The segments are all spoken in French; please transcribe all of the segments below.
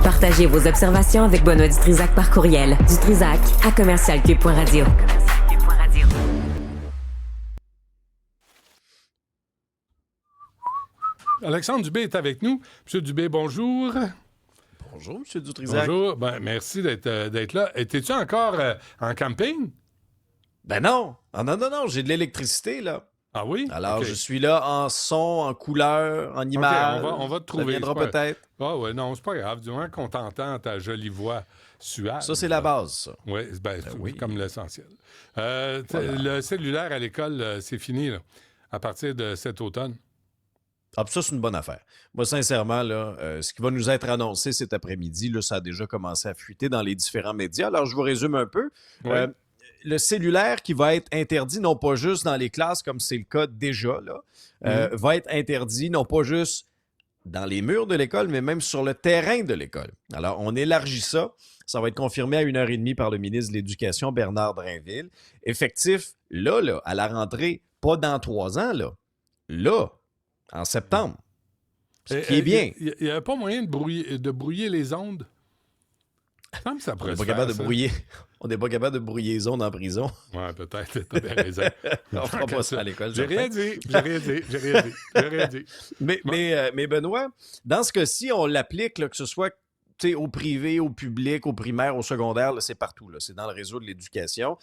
Partagez vos observations avec Benoît Dutrisac par courriel. dutrisac@commercialcube.radio. Alexandre Dubé est avec nous. Monsieur Dubé, bonjour. Bonjour, M. Dutrisac. Bonjour. Merci d'être là. Étais-tu encore en camping? Ben non. Ah non, j'ai de l'électricité, là. Ah oui? Alors, Okay. je suis là en son, en couleur, en image. Okay, on va te trouver. Ça viendra peut-être. Ah oui, non, c'est pas grave. Du moins qu'on t'entend ta jolie voix suave. Ça, c'est la base, ça. Oui, oui. Comme l'essentiel. Voilà. Le cellulaire à l'école, c'est fini, là, à partir de cet automne. Ah, puis ça, c'est une bonne affaire. Moi, sincèrement, là, ce qui va nous être annoncé cet après-midi, là, ça a déjà commencé à fuiter dans les différents médias. Alors, je vous résume un peu. Oui. Le cellulaire qui va être interdit, non pas juste dans les classes, comme c'est le cas déjà, là, va être interdit, non pas juste dans les murs de l'école, mais même sur le terrain de l'école. Alors, on élargit ça. Ça va être confirmé à 1h30 par le ministre de l'Éducation, Bernard Drinville. Effectif, là, à la rentrée, pas dans 3 ans, là, en septembre. Ce qui est bien. Il n'y a pas moyen de brouiller les ondes? Ça On n'est pas capable de brouiller. On n'est pas capable de brouiller les ondes en prison. Oui, peut-être. T'as bien raison. On fera pas ça à l'école. J'ai rien dit. Mais Benoît, dans ce cas-ci, on l'applique, là, que ce soit au privé, au public, au primaire, au secondaire, là, c'est partout. Là. C'est dans le réseau de l'éducation.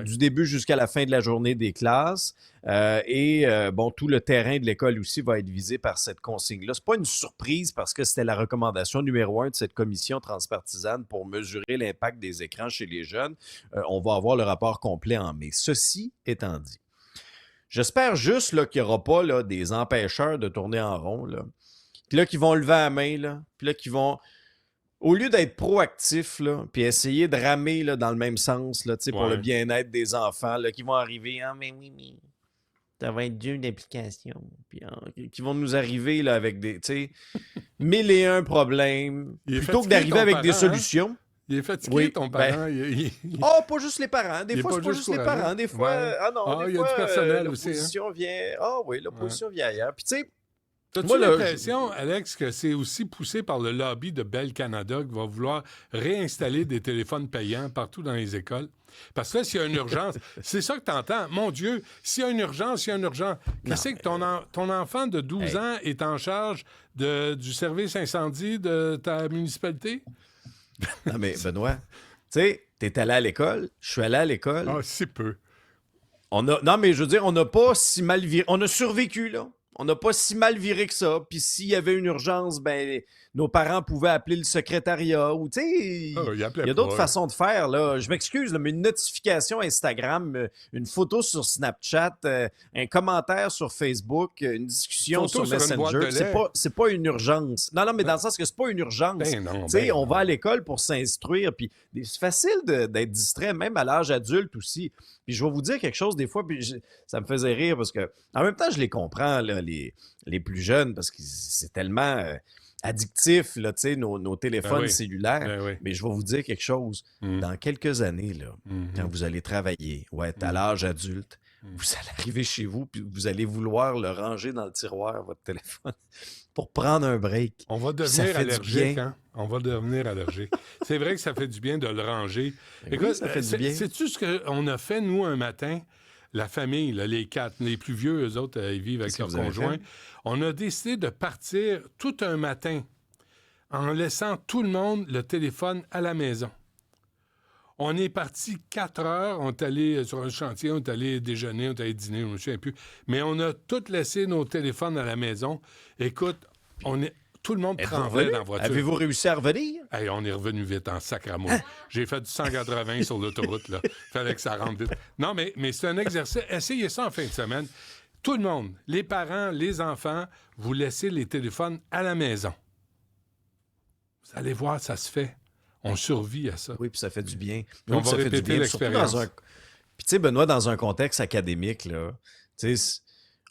Du début jusqu'à la fin de la journée des classes. Tout le terrain de l'école aussi va être visé par cette consigne-là. C'est pas une surprise parce que c'était la recommandation numéro 1 de cette commission transpartisane pour mesurer l'impact des écrans chez les jeunes. On va avoir le rapport complet en mai. Ceci étant dit, j'espère juste là, qu'il n'y aura pas là, des empêcheurs de tourner en rond. Là. Puis là, qui vont lever la main. Là. Puis là, qui vont... Au lieu d'être proactif, là, puis essayer de ramer là, dans le même sens là, pour le bien-être des enfants, là, qui vont arriver, mais ça va être dur d'application. Puis qui vont nous arriver là, avec des 1001 problèmes. Plutôt que d'arriver avec des solutions. Hein? Il est fatigué, ton parent. Oh, pas juste les parents. Des fois, c'est pas juste les parents. Des fois, il y a du personnel aussi. L'opposition vient. Ah oui, l'opposition vient ailleurs. Puis tu sais, t'as-tu l'impression, Alex, que c'est aussi poussé par le lobby de Bell Canada qui va vouloir réinstaller des téléphones payants partout dans les écoles? Parce que là, s'il y a une urgence, c'est ça que t'entends. Mon Dieu, s'il y a une urgence, Qu'est-ce que ton enfant de 12 ans est en charge du service incendie de ta municipalité? Non, mais Benoît, tu sais, t'es allé à l'école, je suis allé à l'école. Ah, si peu. Non, mais je veux dire, on n'a pas si mal viré. On a survécu, là. On n'a pas si mal viré que ça. Puis s'il y avait une urgence, ben nos parents pouvaient appeler le secrétariat. Ou tu sais, il y a d'autres façons de faire. Là. Je m'excuse, là, mais une notification Instagram, une photo sur Snapchat, un commentaire sur Facebook, une discussion sur Messenger, c'est pas une urgence. Non, mais dans le sens que c'est pas une urgence. On va à l'école pour s'instruire. Puis c'est facile d'être distrait, même à l'âge adulte aussi. Puis je vais vous dire quelque chose des fois, puis ça me faisait rire parce que en même temps, je les comprends, là, les plus jeunes, parce que c'est tellement addictif, là, nos téléphones cellulaires. Mais je vais vous dire quelque chose. Dans quelques années, là, quand vous allez travailler ou être à l'âge adulte, vous allez arriver chez vous puis vous allez vouloir le ranger dans le tiroir, votre téléphone, pour prendre un break. On va devenir allergique, hein? On va devenir allergique. C'est vrai que ça fait du bien de le ranger. Écoute, ça fait du bien. Sais-tu ce qu'on a fait, nous, un matin? La famille, là, les 4, les plus vieux, eux autres, ils vivent avec leurs conjoints. On a décidé de partir tout un matin en laissant tout le monde le téléphone à la maison. On est parti 4 heures, on est allé sur un chantier, on est allé déjeuner, on est allé dîner, je ne me souviens plus. Mais on a tous laissé nos téléphones à la maison. Écoute, tout le monde tremblait dans la voiture. Avez-vous réussi à revenir? Hey, on est revenu vite en sacramouille. J'ai fait du 180 sur l'autoroute, là. Fallait que ça rentre vite. Non, mais c'est un exercice. Essayez ça en fin de semaine. Tout le monde, les parents, les enfants, vous laissez les téléphones à la maison. Vous allez voir, ça se fait. On survit à ça. Oui, puis ça fait du bien. On va répéter l'expérience. Puis tu sais, Benoît, dans un contexte académique, là, tu sais,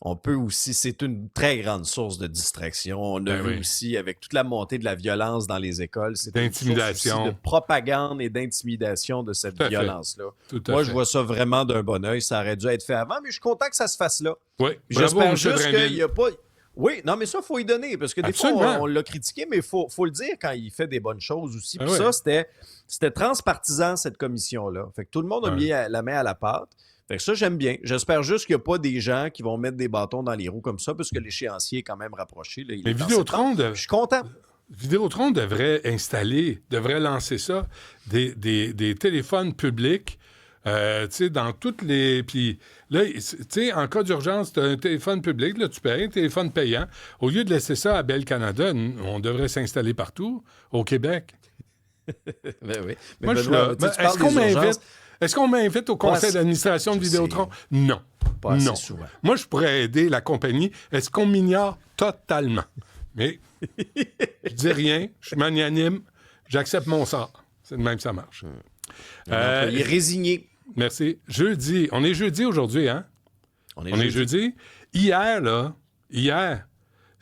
on peut aussi, c'est une très grande source de distraction. On a vu aussi, avec toute la montée de la violence dans les écoles, c'est une source aussi de propagande et d'intimidation de cette violence-là. Moi, je vois ça vraiment d'un bon œil. Ça aurait dû être fait avant, mais je suis content que ça se fasse là. Oui, j'espère juste qu'il n'y a pas... Oui, non, mais ça, il faut y donner, parce que des fois, on l'a critiqué, mais il faut le dire quand il fait des bonnes choses aussi. Puis ça, c'était transpartisan, cette commission-là. Fait que tout le monde a mis la main à la pâte. Fait que ça, j'aime bien. J'espère juste qu'il n'y a pas des gens qui vont mettre des bâtons dans les roues comme ça, parce que l'échéancier est quand même rapproché. Là, mais Vidéotron, je suis content. Vidéotron devrait lancer ça, des téléphones publics, tu sais, dans toutes les... Puis là, tu sais, en cas d'urgence, tu as un téléphone public, là, tu payes un téléphone payant. Au lieu de laisser ça à Bell Canada, on devrait s'installer partout, au Québec. Ben oui. Mais moi, Benoît, est-ce qu'on m'invite au conseil d'administration de Vidéotron? Non. Pas assez souvent. Moi, je pourrais aider la compagnie. Est-ce qu'on m'ignore totalement? Mais je dis rien, je suis magnanime, j'accepte mon sort. C'est de même que ça marche. Il est résigné. Merci. Jeudi. On est jeudi aujourd'hui, hein? On est jeudi. Hier,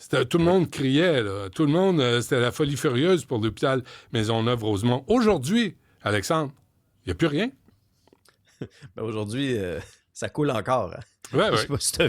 tout le monde criait, là. Tout le monde, c'était la folie furieuse pour l'hôpital Maisonneuve-Rosemont. Aujourd'hui, Alexandre, il n'y a plus rien. Ben aujourd'hui, ça coule encore. Hein? Ouais. Je sais pas si tu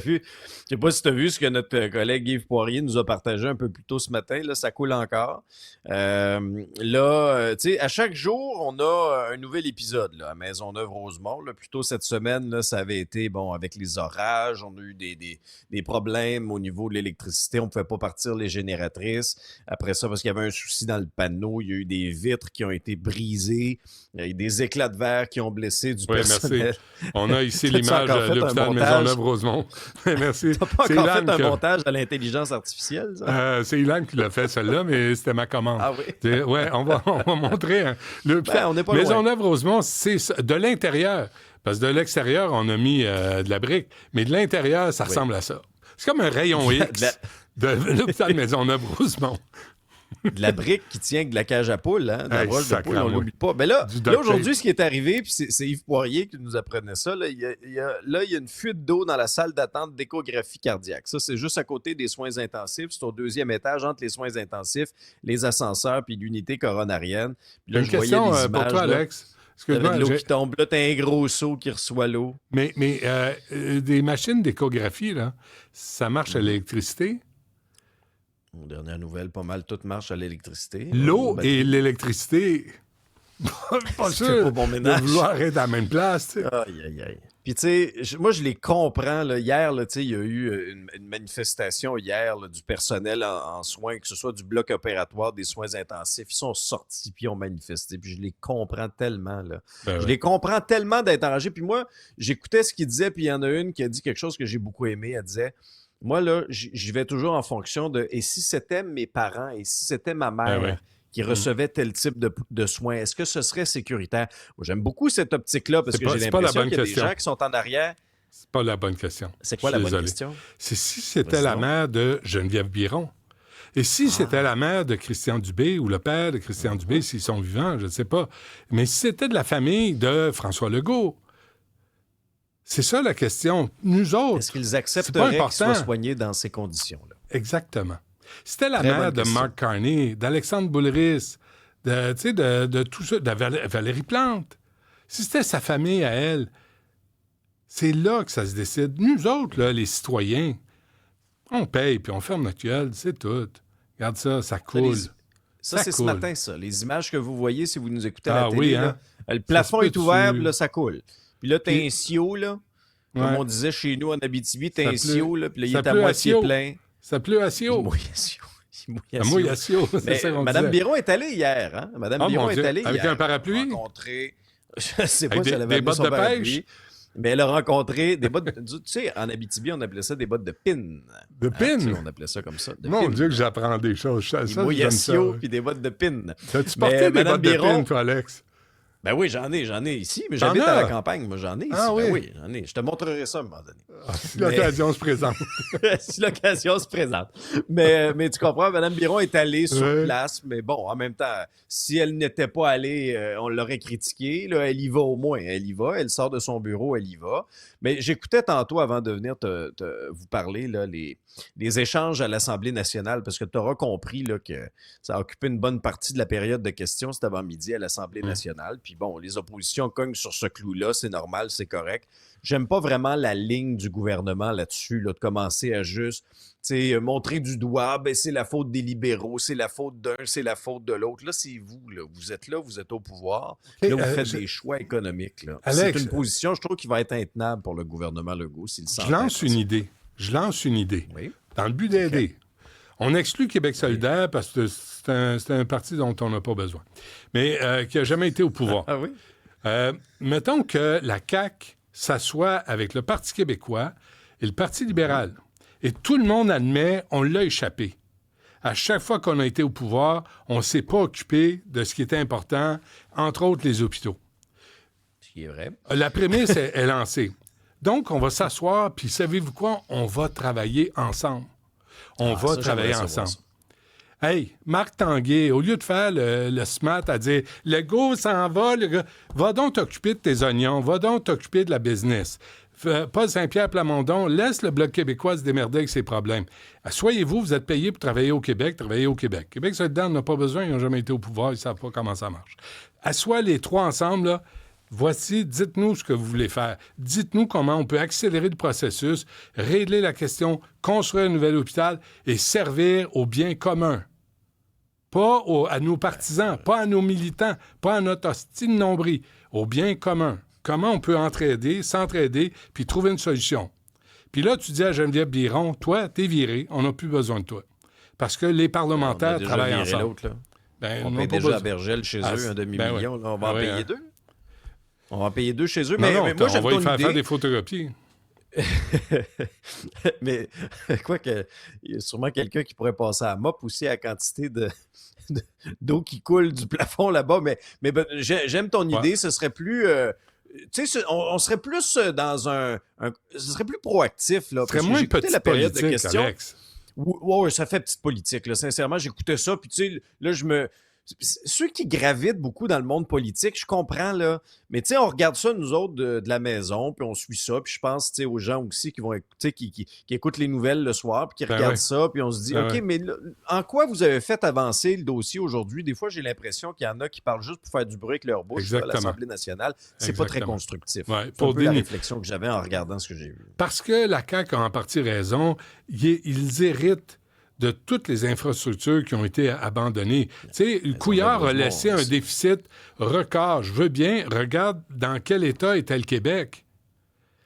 as vu ce que notre collègue Yves Poirier nous a partagé un peu plus tôt ce matin. Là, ça coule encore. Là, tu sais, à chaque jour, on a un nouvel épisode là, à Maisonneuve-Rosemont. Plus tôt cette semaine, là, ça avait été, bon, avec les orages, on a eu des problèmes au niveau de l'électricité. On ne pouvait pas partir les génératrices. Après ça, parce qu'il y avait un souci dans le panneau, il y a eu des vitres qui ont été brisées. Il y a eu des éclats de verre qui ont blessé du personnel. Merci. On a ici l'image de l'hôpital Maisonneuve-Rosemont. Merci. T'as pas encore fait un montage à l'intelligence artificielle, ça? C'est Ilan qui l'a fait, celle-là, mais c'était ma commande. Ah oui? Ouais, on va montrer. On n'est pas loin. Maisonneuve-Rosemont, c'est de l'intérieur. Parce que de l'extérieur, on a mis de la brique. Mais de l'intérieur, ça ressemble à ça. C'est comme un rayon X de l'hôpital Maisonneuve-Rosemont. De la brique qui tient de la cage à poules, hein, de la broche de poule, on ne l'oublie pas. Mais là aujourd'hui, ce qui est arrivé, puis c'est Yves Poirier qui nous apprenait ça, il y a une fuite d'eau dans la salle d'attente d'échographie cardiaque. Ça, c'est juste à côté des soins intensifs. C'est au 2e étage, entre les soins intensifs, les ascenseurs puis l'unité coronarienne. Puis là, une question pour toi, Alex. Avec l'eau qui tombe. Là, t'as un gros seau qui reçoit l'eau. Mais des machines d'échographie, là, ça marche à l'électricité? Aux dernières nouvelles, pas mal, tout marche à l'électricité. L'eau et l'électricité, pas sûr bon ménage. de vouloir être à la même place. Aïe, aïe, aïe. Puis, tu sais, moi, je les comprends. Là. Hier, il y a eu une manifestation hier là, du personnel en soins, que ce soit du bloc opératoire, des soins intensifs. Ils sont sortis puis ils ont manifesté. Puis je les comprends tellement. Là. Je les comprends tellement d'être enragés. Puis moi, j'écoutais ce qu'ils disaient. Puis il y en a une qui a dit quelque chose que j'ai beaucoup aimé. Elle disait... Moi, là, j'y vais toujours en fonction de « et si c'était mes parents, et si c'était ma mère qui recevait tel type de soins, est-ce que ce serait sécuritaire? » Moi, j'aime beaucoup cette optique-là parce que j'ai l'impression qu'il y a des gens qui sont en arrière. C'est pas la bonne question. C'est quoi la bonne question? C'est si c'était la mère de Geneviève Biron. Et si c'était la mère de Christian Dubé ou le père de Christian Dubé, s'ils sont vivants, je ne sais pas. Mais si c'était de la famille de François Legault, c'est ça la question. Nous autres, est-ce qu'ils accepteraient qu'ils soient soignés dans ces conditions-là? Exactement. C'était la mère de Mark Carney, d'Alexandre Boulris, de tout ça, de Valérie Plante. Si c'était sa famille à elle, c'est là que ça se décide. Nous autres, là, les citoyens, on paye puis on ferme notre gueule, c'est tout. Regarde ça, ça coule. Ça, c'est coule. Ce matin, ça. Les images que vous voyez si vous nous écoutez à la télé, oui, hein? Là, le plafond est ouvert, là, ça coule. Puis là, t'as un sio, là. Comme on disait chez nous en Abitibi, t'as un sio, là, puis là, il est à moitié plein. Ça pleut à Sio. Il mouille à Sio. C'est ça qu'on Madame disait. Biron est allée hier, hein? Madame Biron est allée avec hier. Un parapluie? Je sais pas avec si elle avait des bottes de pêche? Mais elle a rencontré des bottes... Tu sais, en Abitibi, on appelait ça des bottes de pin. De pin? On appelait ça comme ça. Mon Dieu que j'apprends des choses. Des mouillations puis des bottes de pin. As-tu porté des bottes de pin, toi, Alex? Ben oui, j'en ai ici, mais j'habite à la campagne, moi, j'en ai ici. Ah oui? Ben oui, j'en ai. Je te montrerai ça à un moment donné. Si l'occasion se présente. Si l'occasion se présente. Mais tu comprends, Mme Biron est allée sur place, mais bon, en même temps, si elle n'était pas allée, on l'aurait critiquée. Là, elle y va au moins, elle y va. Elle sort de son bureau, elle y va. Mais j'écoutais tantôt, avant de venir vous parler, là, les échanges à l'Assemblée nationale, parce que tu auras compris là, que ça a occupé une bonne partie de la période de questions cet avant-midi à l'Assemblée nationale. Puis puis bon, les oppositions cognent sur ce clou-là, c'est normal, c'est correct. J'aime pas vraiment la ligne du gouvernement là-dessus, là, de commencer à juste montrer du doigt, ben c'est la faute des libéraux, c'est la faute d'un, c'est la faute de l'autre. Là, c'est vous, là. Vous êtes au pouvoir. Là, vous faites des choix économiques. Là. Alex, c'est une position, je trouve, qui va être intenable pour le gouvernement Legault s'il s'en Je lance une idée. Oui. Dans le but d'aider. On exclut Québec solidaire parce que c'est un parti dont on n'a pas besoin, mais qui n'a jamais été au pouvoir. Ah oui? Mettons que la CAQ s'assoit avec le Parti québécois et le Parti libéral. Et tout le monde admet, on l'a échappé. À chaque fois qu'on a été au pouvoir, on ne s'est pas occupé de ce qui était important, entre autres les hôpitaux. Ce qui est vrai. La prémisse est lancée. Donc, on va s'asseoir, puis savez-vous quoi? On va travailler ensemble. On va travailler ensemble. Hey, Marc Tanguay, au lieu de faire le smart à dire « Legault s'en va, va donc t'occuper de tes oignons, va donc t'occuper de la business. » Paul Saint-Pierre Plamondon, laisse le Bloc québécois se démerder avec ses problèmes. Assoyez-vous, vous êtes payés pour travailler au Québec, travaillez au Québec. Québec solidaire n'a pas besoin, ils n'ont jamais été au pouvoir, ils ne savent pas comment ça marche. Assoyez les trois ensemble, là. Voici, dites-nous ce que vous voulez faire. Dites-nous comment on peut accélérer le processus, régler la question, construire un nouvel hôpital et servir au bien commun. Pas à nos partisans, pas à nos militants, pas à notre hostie de nombril, au bien commun. Comment on peut s'entraider, puis trouver une solution. Puis là, tu dis à Geneviève Biron, toi, t'es viré, on n'a plus besoin de toi. Parce que les parlementaires travaillent ensemble. L'autre, là. Ben, on paye déjà à Bergel chez eux, un demi-million. Ouais. Là, on va en payer deux. On va en payer deux chez eux. Non, mais moi, j'aime on va y faire faire des photocopies. Mais quoi que il y a sûrement quelqu'un qui pourrait passer à mop aussi à la quantité d'eau qui coule du plafond là-bas. Mais j'aime ton idée. Ce serait plus... on serait plus dans ce serait plus proactif. Là, Ce serait moins petite politique, Alex. Oui, ça fait petite politique. Là. Sincèrement, j'écoutais ça. Puis tu sais, là, ceux qui gravitent beaucoup dans le monde politique, je comprends, là. Mais tu sais, on regarde ça, nous autres, de la maison, puis on suit ça. Puis je pense, tu sais, aux gens aussi qui vont écouter, qui écoutent les nouvelles le soir, puis qui regardent ça, puis on se dit, OK, mais là, en quoi vous avez fait avancer le dossier aujourd'hui? Des fois, j'ai l'impression qu'il y en a qui parlent juste pour faire du bruit avec leur bouche à l'Assemblée nationale. C'est pas très constructif. Ouais, c'est un peu la réflexion que j'avais en regardant ce que j'ai vu. Parce que la CAQ a en partie raison. Ils héritent de toutes les infrastructures qui ont été abandonnées. Tu sais, Couillard a laissé un déficit record. Je veux bien, regarde dans quel état était le Québec.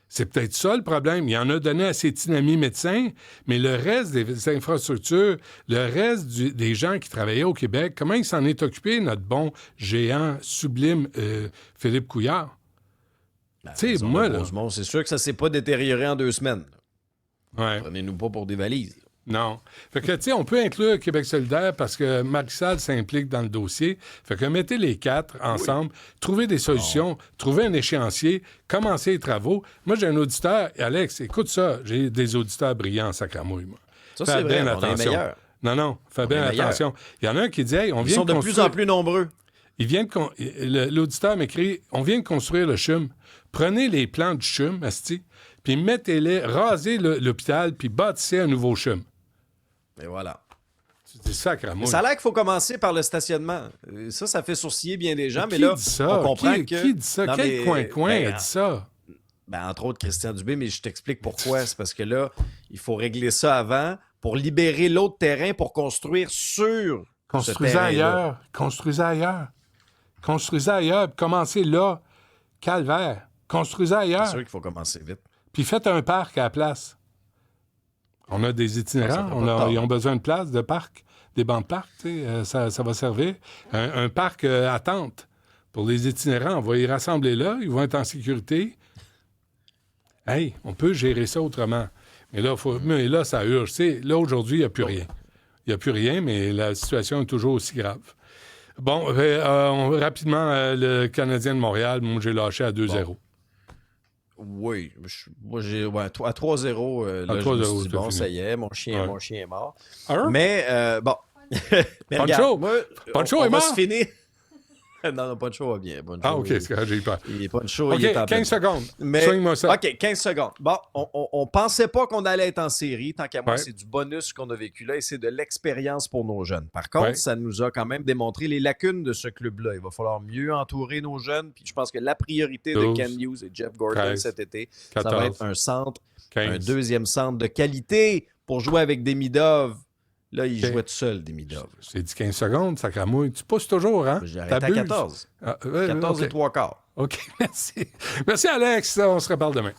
C'est peut-être ça le problème. Il en a donné à ses petits amis médecins, mais le reste des infrastructures, le reste des gens qui travaillaient au Québec, comment il s'en est occupé, notre bon géant sublime Philippe Couillard? Tu sais, moi, là... c'est sûr que ça ne s'est pas détérioré en 2 semaines. Ouais. Prenez-nous pas pour des valises. Non. Fait que, tu sais, on peut inclure Québec solidaire parce que Marisol s'implique dans le dossier. Fait que mettez les 4 ensemble, trouvez des solutions, trouvez un échéancier, commencez les travaux. Moi, j'ai un auditeur, Alex, écoute ça, j'ai des auditeurs brillants en sacramouille, moi. Ça, c'est vrai, on est meilleurs. Non, fais bien attention. Il y en a un qui dit, hey, on vient Ils sont de plus en plus nombreux. L'auditeur m'écrit, on vient de construire le CHUM. Prenez les plans du CHUM, asti, puis mettez-les, rasez l'hôpital, puis bâtissez un nouveau CHUM. Et voilà. C'est sacrément. Ça a l'air qu'il faut commencer par le stationnement. Ça fait sourciller bien des gens, mais qui là, dit ça? On comprend qui dit ça? Non, quel coin a dit ça? Entre autres, Christian Dubé, mais je t'explique pourquoi. C'est parce que là, il faut régler ça avant pour libérer l'autre terrain pour construire sur Construisez ailleurs. Construisez ailleurs. Commencez là. Calvaire. Construisez ailleurs. C'est sûr qu'il faut commencer vite. Puis faites un parc à la place. On a des itinérants, ils ont besoin de place, de parc, des bancs de parc, ça va servir. Un parc à tente pour les itinérants, on va y rassembler là, ils vont être en sécurité. Hey, on peut gérer ça autrement. Mais là, ça urge. Là, aujourd'hui, il n'y a plus rien. Il n'y a plus rien, mais la situation est toujours aussi grave. Bon, rapidement, le Canadien de Montréal, moi, j'ai lâché à 2-0. Bon. Oui, moi j'ai à 3-0, là, 3-0, je me suis dit, bon, fini. ça y est, mon chien est mort. Alors? Mais bon, mais Pancho, regarde, moi, Pancho on est va mort? se finir. Non, Poncho va bien. Poncho, Ah, OK, c'est correct, j'ai eu peur. il est Poncho, OK, il est en 15 secondes. Mais, Soigne-moi ça. OK, 15 secondes. Bon, on pensait pas qu'on allait être en série. Tant qu'à moi, Ouais. c'est du bonus qu'on a vécu là et c'est de l'expérience pour nos jeunes. Par contre, Ouais. ça nous a quand même démontré les lacunes de ce club-là. Il va falloir mieux entourer nos jeunes. Puis je pense que la priorité 12, de Ken Hughes et Jeff Gordon 13, cet été, 14, ça va être un centre, 15. un deuxième centre de qualité pour jouer avec Demidov. Là, il jouait tout seul, Demidov. J'ai dit 15 secondes, ça cramouille. Tu pousses toujours, hein? J'ai arrêté à T'abuses. 14. Ah, 14 OK. et 3 quarts. OK, merci. Merci, Alex. On se reparle demain.